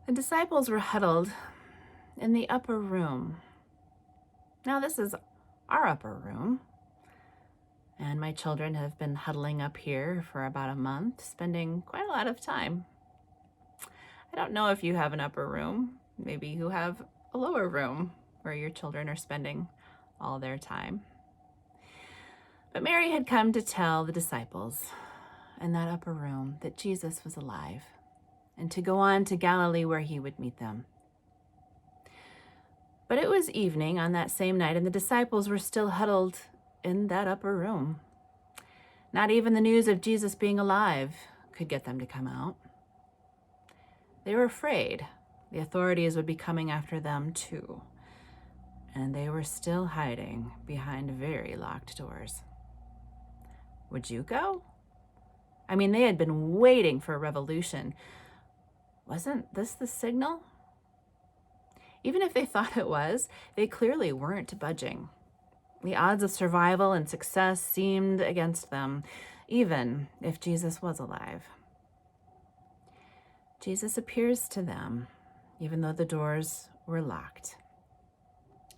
The disciples were huddled in the upper room. Now, this is our upper room, and my children have been huddling up here for about a month, spending quite a lot of time. I don't know if you have an upper room. Maybe you have a lower room where your children are spending all their time. But Mary had come to tell the disciples in that upper room that Jesus was alive and to go on to Galilee where he would meet them. But it was evening on that same night, and the disciples were still huddled in that upper room. Not even the news of Jesus being alive could get them to come out. They were afraid the authorities would be coming after them too, and they were still hiding behind very locked doors. Would you go? I mean, they had been waiting for a revolution. Wasn't this the signal? Even if they thought it was, they clearly weren't budging. The odds of survival and success seemed against them, even if Jesus was alive. Jesus appears to them, even though the doors were locked.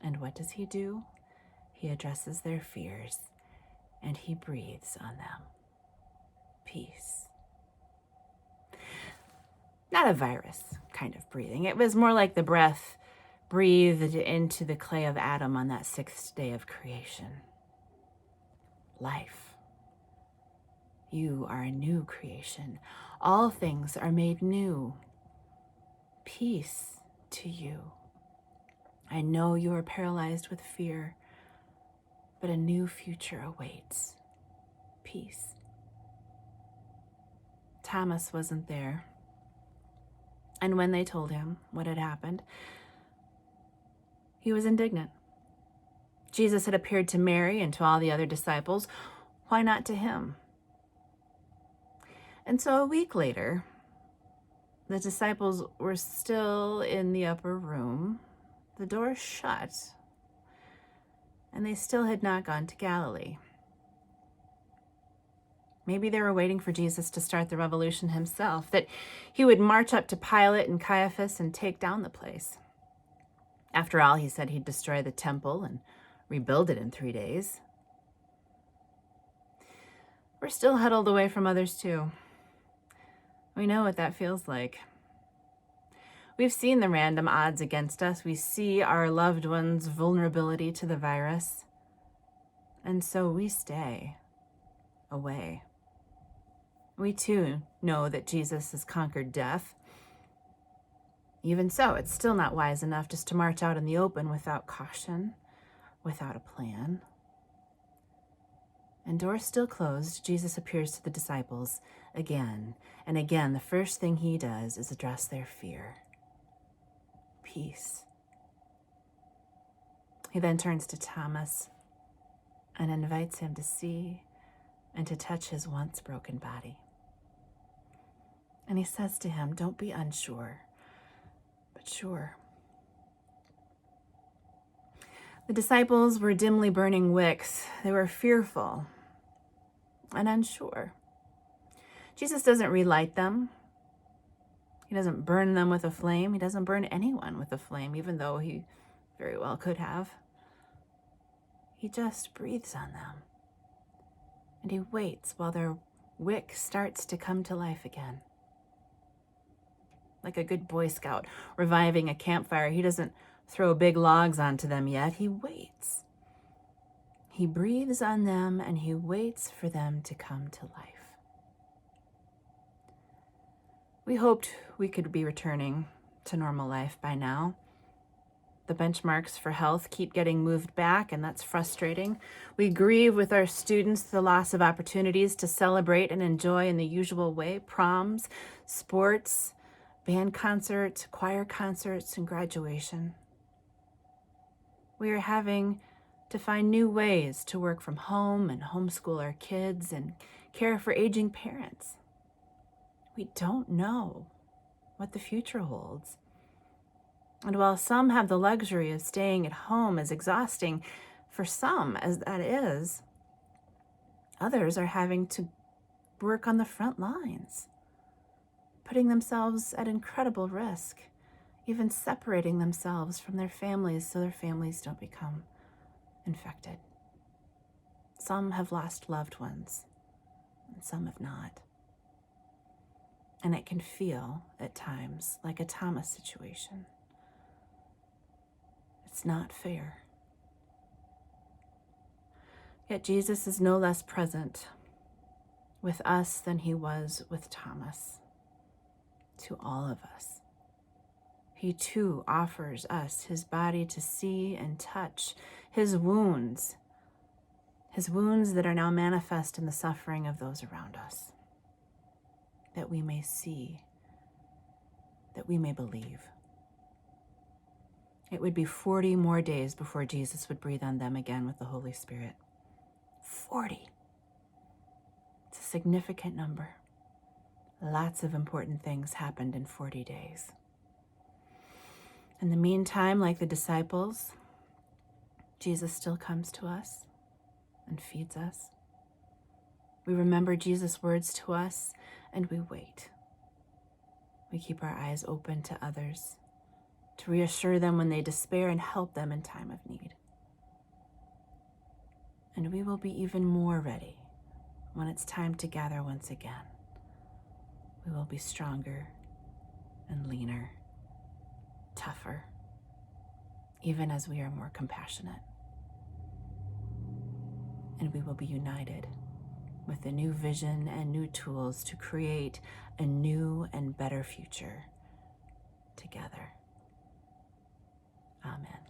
And what does he do? He addresses their fears, and he breathes on them. Peace. Not a virus kind of breathing. It was more like the breath breathed into the clay of Adam on that sixth day of creation. Life. You are a new creation. All things are made new. Peace to you. I know you are paralyzed with fear, but a new future awaits. Peace. Thomas wasn't there. And when they told him what had happened, he was indignant. Jesus had appeared to Mary and to all the other disciples. Why not to him? And so a week later, the disciples were still in the upper room, the door shut, and they still had not gone to Galilee. Maybe they were waiting for Jesus to start the revolution himself, that he would march up to Pilate and Caiaphas and take down the place. After all, he said he'd destroy the temple and rebuild it in 3 days. We're still huddled away from others too. We know what that feels like. We've seen the random odds against us. We see our loved ones' vulnerability to the virus. And so we stay away. We too know that Jesus has conquered death. Even so, it's still not wise enough just to march out in the open without caution, without a plan. And doors still closed, Jesus appears to the disciples again and again. The first thing he does is address their fear. Peace. He then turns to Thomas and invites him to see and to touch his once broken body. And he says to him, don't be unsure, but sure. The disciples were dimly burning wicks. They were fearful and unsure. Jesus doesn't relight them. He doesn't burn them with a flame. He doesn't burn anyone with a flame, even though he very well could have. He just breathes on them. And he waits while their wick starts to come to life again. Like a good Boy Scout reviving a campfire, he doesn't throw big logs onto them yet. He waits. He breathes on them and he waits for them to come to life. We hoped we could be returning to normal life by now. The benchmarks for health keep getting moved back, and that's frustrating. We grieve with our students the loss of opportunities to celebrate and enjoy in the usual way: proms, sports, band concerts, choir concerts, and graduation. We are having to find new ways to work from home and homeschool our kids and care for aging parents. We don't know what the future holds. And while some have the luxury of staying at home, as exhausting for some as that is, others are having to work on the front lines, putting themselves at incredible risk even separating themselves from their families so their families don't become infected. Some have lost loved ones, and some have not. And it can feel, at times, like a Thomas situation. It's not fair. Yet Jesus is no less present with us than he was with Thomas, to all of us. He too offers us his body to see and touch, his wounds that are now manifest in the suffering of those around us, that we may see, that we may believe. It would be 40 more days before Jesus would breathe on them again with the Holy Spirit. 40. It's a significant number. Lots of important things happened in 40 days. In the meantime, like the disciples, Jesus still comes to us and feeds us. We remember Jesus' words to us and we wait. We keep our eyes open to others, to reassure them when they despair and help them in time of need. And we will be even more ready when it's time to gather once again. We will be stronger and leaner, tougher, even as we are more compassionate. And we will be united with a new vision and new tools to create a new and better future together. Amen.